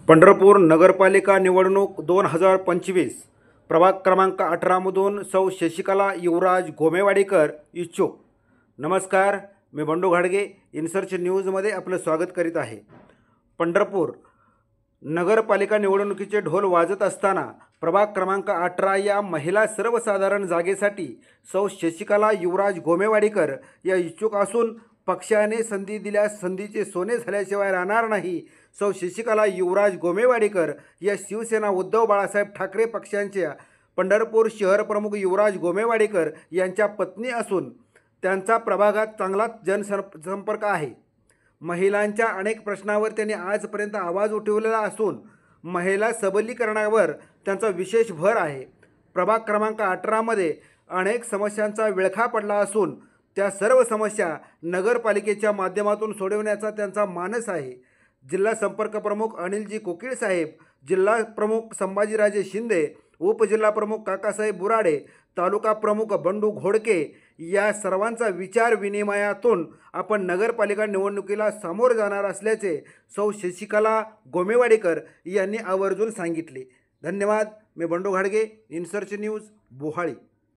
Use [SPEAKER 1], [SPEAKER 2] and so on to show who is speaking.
[SPEAKER 1] पंढरपूर नगरपालिका निवडणूक 2025 प्रभाग क्रमांक 18मधून सौ शशिकला युवराज गोमेवाडीकर इच्छुक। नमस्कार, मी बंडू घाडगे इनसर्च न्यूजमध्ये आपलं स्वागत करीत आहे। पंढरपूर नगरपालिका निवडणुकीचे ढोल वाजत असताना प्रभाग क्रमांक 18 या महिला सर्वसाधारण जागेसाठी सौ शशिकला युवराज गोमेवाडीकर या इच्छुक असून पक्षाने संधी दिल्यास संधीचे सोने झाल्याशिवाय राहणार नाही। सौ शशिकला युवराज गोमेवाडीकर या शिवसेना उद्धव बाळासाहेब ठाकरे पक्षांच्या पंढरपूर शहर प्रमुख युवराज गोमेवाडीकर यांच्या पत्नी असून त्यांचा प्रभागात चांगला जनसंपर्क आहे। महिलांच्या अनेक प्रश्नावर त्यांनी आजपर्यंत आवाज उठवलेला असून महिला सबलीकरणावर त्यांचा विशेष भर आहे। प्रभाग क्रमांक 18मध्ये अनेक समस्यांचा विळखा पडला असून त्या सर्व समस्या नगरपालिकेच्या माध्यमातून सोडवण्याचा त्यांचा मानस आहे। जिल्हा संपर्क प्रमुख अनिलजी कोकीळ साहेब, जिल्हा प्रमुख संभाजीराजे शिंदे, उपजिल्हा प्रमुख काकासाहेब बुराडे, तालुका प्रमुख बंडू घोडके या सर्वांचा विचार विनिमयातून आपण नगरपालिका निवडणुकीला सामोर जाणार असल्याचे सौ शशिकला गोमेवाडीकर यांनी आवर्जून सांगितले। धन्यवाद। मी बंडू घाडगे इनसर्च न्यूज बोहाळी।